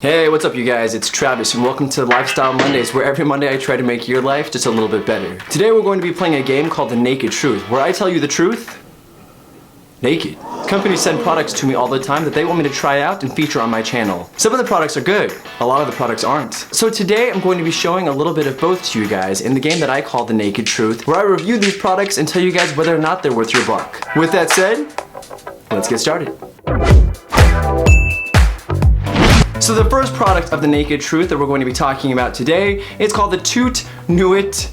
Hey, what's up you guys? It's Travis and welcome to Lifestyle Mondays, where every Monday I try to make your life just a little bit better. Today we're going to be playing a game called The Naked Truth, where I tell you the truth naked. Companies send products to me all the time that they want me to try out and feature on my channel. Some of the products are good, a lot of the products aren't. So today I'm going to be showing a little bit of both to you guys in the game that I call The Naked Truth, where I review these products and tell you guys whether or not they're worth your buck. With that said, let's get started. So the first product of The Naked Truth that we're going to be talking about today is called the Toot Nuit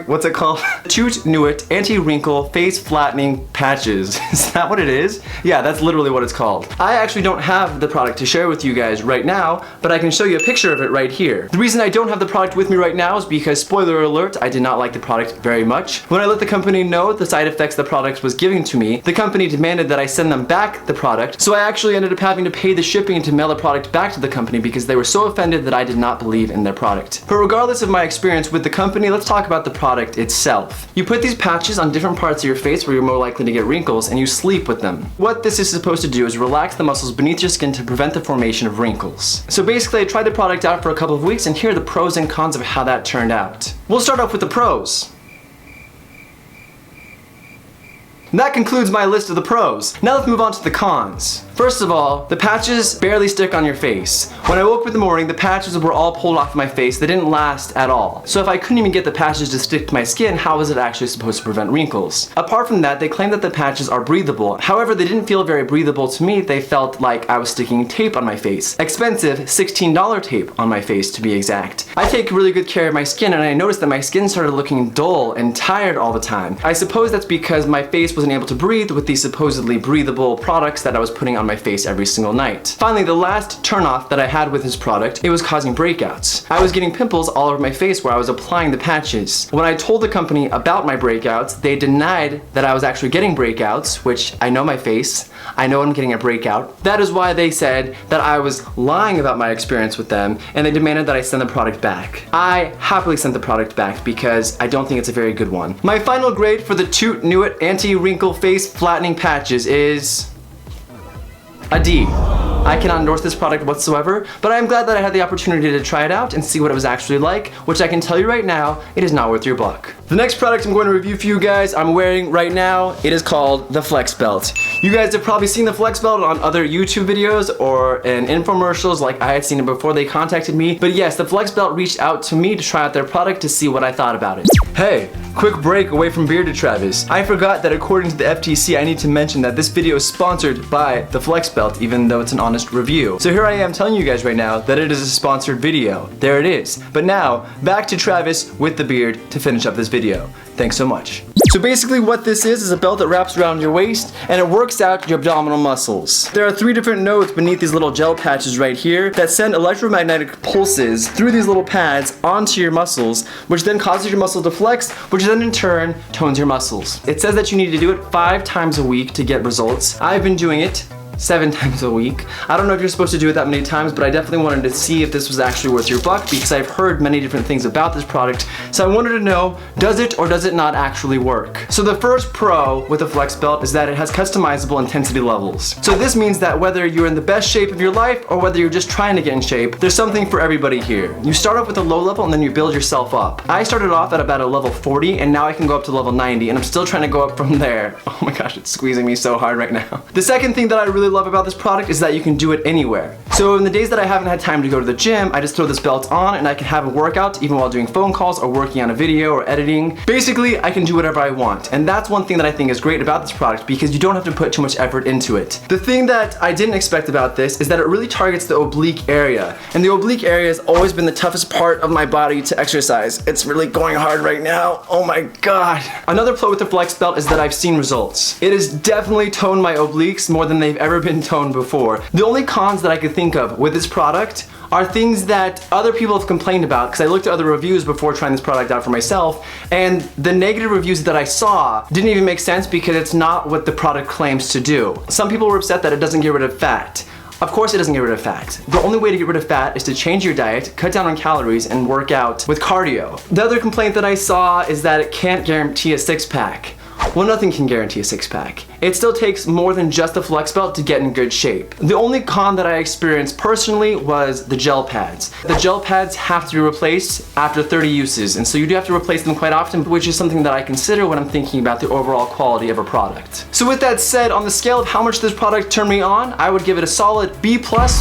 what's it called? Toot Nuit Anti-Wrinkle Face Flattening Patches. Is that what it is? Yeah, that's literally what it's called. I actually don't have the product to share with you guys right now, but I can show you a picture of it right here. The reason I don't have the product with me right now is because, spoiler alert, I did not like the product very much. When I let the company know the side effects the product was giving to me, the company demanded that I send them back the product, so I actually ended up having to pay the shipping and to mail the product back to the company because they were so offended that I did not believe in their product. But regardless of my experience with the company, let's talk about the product itself. You put these patches on different parts of your face where you're more likely to get wrinkles, and you sleep with them. What this is supposed to do is relax the muscles beneath your skin to prevent the formation of wrinkles. So basically I tried the product out for a couple of weeks, and here are the pros and cons of how that turned out. We'll start off with the pros. And that concludes my list of the pros. Now let's move on to the cons. First of all, the patches barely stick on your face. When I woke up in the morning, the patches were all pulled off my face. They didn't last at all. So if I couldn't even get the patches to stick to my skin, how was it actually supposed to prevent wrinkles? Apart from that, they claim that the patches are breathable. However, they didn't feel very breathable to me. They felt like I was sticking tape on my face. Expensive $16 tape on my face, to be exact. I take really good care of my skin, and I noticed that my skin started looking dull and tired all the time. I suppose that's because my face wasn't able to breathe with these supposedly breathable products that I was putting on my face every single night. Finally, the last turnoff that I had with this product, it was causing breakouts. I was getting pimples all over my face where I was applying the patches. When I told the company about my breakouts, they denied that I was actually getting breakouts, which I know my face. I know I'm getting a breakout. That is why they said that I was lying about my experience with them, and they demanded that I send the product back. I happily sent the product back because I don't think it's a very good one. My final grade for the Toot Nuit Anti-Wrinkle Face Flattening Patches is a D. I cannot endorse this product whatsoever, but I'm glad that I had the opportunity to try it out and see what it was actually like, which I can tell you right now, it is not worth your buck. The next product I'm going to review for you guys, I'm wearing right now, it is called the Flex Belt. You guys have probably seen the Flex Belt on other YouTube videos or in infomercials, like I had seen it before they contacted me. But yes, the Flex Belt reached out to me to try out their product to see what I thought about it. Hey, quick break away from Bearded Travis. I forgot that according to the FTC, I need to mention that this video is sponsored by the Flex Belt, even though it's an honest review. So here I am telling you guys right now that it is a sponsored video. There it is. But now, back to Travis with the beard to finish up this video. Thanks so much. So basically what this is a belt that wraps around your waist and it works out your abdominal muscles. There are 3 different nodes beneath these little gel patches right here that send electromagnetic pulses through these little pads onto your muscles, which then causes your muscle to flex, which then in turn tones your muscles. It says that you need to do it 5 times a week to get results. I've been doing it 7 times a week. I don't know if you're supposed to do it that many times, but I definitely wanted to see if this was actually worth your buck because I've heard many different things about this product. So I wanted to know, does it or does it not actually work? So the first pro with the Flex Belt is that it has customizable intensity levels. So this means that whether you're in the best shape of your life or whether you're just trying to get in shape, there's something for everybody here. You start off with a low level and then you build yourself up. I started off at about a level 40 and now I can go up to level 90 and I'm still trying to go up from there. Oh my gosh, it's squeezing me so hard right now. The second thing that I really love about this product is that you can do it anywhere. So in the days that I haven't had time to go to the gym, I just throw this belt on and I can have a workout even while doing phone calls or working on a video or editing. Basically, I can do whatever I want. And that's one thing that I think is great about this product because you don't have to put too much effort into it. The thing that I didn't expect about this is that it really targets the oblique area. And the oblique area has always been the toughest part of my body to exercise. It's really going hard right now. Oh my God. Another pro with the Flex Belt is that I've seen results. It has definitely toned my obliques more than they've ever been toned before. The only cons that I could think of with this product are things that other people have complained about because I looked at other reviews before trying this product out for myself, and the negative reviews that I saw didn't even make sense because it's not what the product claims to do. Some people were upset that it doesn't get rid of fat. Of course it doesn't get rid of fat. The only way to get rid of fat is to change your diet, cut down on calories, and work out with cardio. The other complaint that I saw is that it can't guarantee a six-pack. Well, nothing can guarantee a six-pack. it still takes more than just the flex belt to get in good shape. The only con that I experienced personally was the gel pads. The gel pads have to be replaced after 30 uses, and so you do have to replace them quite often, which is something that I consider when I'm thinking about the overall quality of a product. So with that said, on the scale of how much this product turned me on, I would give it a solid B+,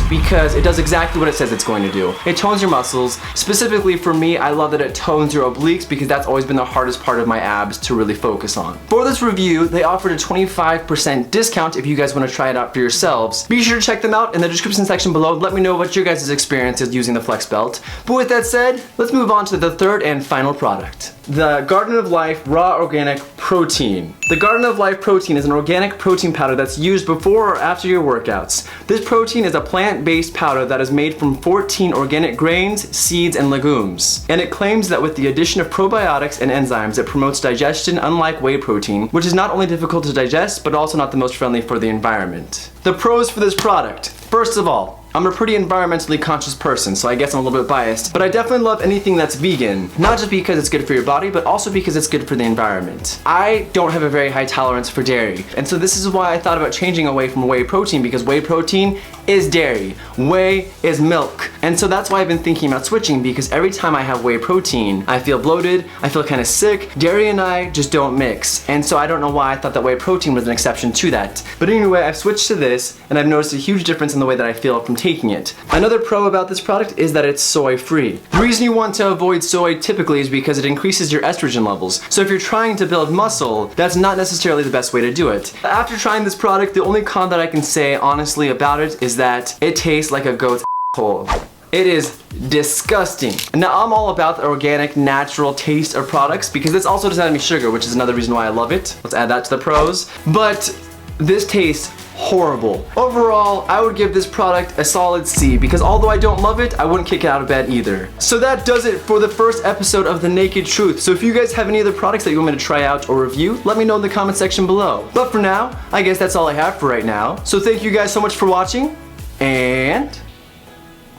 because it does exactly what it says it's going to do. It tones your muscles. Specifically for me, I love that it tones your obliques because that's always been the hardest part of my abs to really focus on. For this review, they offered a 25% discount if you guys want to try it out for yourselves. Be sure to check them out in the description section below. Let me know what your guys' experience is using the flex belt. But with that said, let's move on to the third and final product. The Garden of Life Raw Organic Protein. The Garden of Life Protein is an organic protein powder that's used before or after your workouts. This protein is a plant-based powder that is made from 14 organic grains, seeds, and legumes. And it claims that with the addition of probiotics and enzymes, it promotes digestion unlike whey protein, which is not only difficult to digest, but also not the most friendly for the environment. The pros for this product. First of all, I'm a pretty environmentally conscious person, so I guess I'm a little bit biased, but I definitely love anything that's vegan, not just because it's good for your body, but also because it's good for the environment. I don't have a very high tolerance for dairy, and so this is why I thought about changing away from whey protein, because whey protein is dairy. Whey is milk. And so that's why I've been thinking about switching, because every time I have whey protein, I feel bloated, I feel kind of sick. Dairy and I just don't mix. And so I don't know why I thought that whey protein was an exception to that. But anyway, I've switched to this, and I've noticed a huge difference in the way that I feel from taking it. Another pro about this product is that it's soy-free. The reason you want to avoid soy typically is because it increases your estrogen levels. So if you're trying to build muscle, that's not necessarily the best way to do it. After trying this product, the only con that I can say honestly about it is that it tastes like a goat's hole. It is disgusting. Now I'm all about the organic, natural taste of products because this also doesn't have any sugar, which is another reason why I love it. Let's add that to the pros. But this tastes horrible. Overall, I would give this product a solid C because although I don't love it, I wouldn't kick it out of bed either. So that does it for the first episode of The Naked Truth. So if you guys have any other products that you want me to try out or review, let me know in the comment section below. But for now, I guess that's all I have for right now. So thank you guys so much for watching, and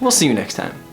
we'll see you next time.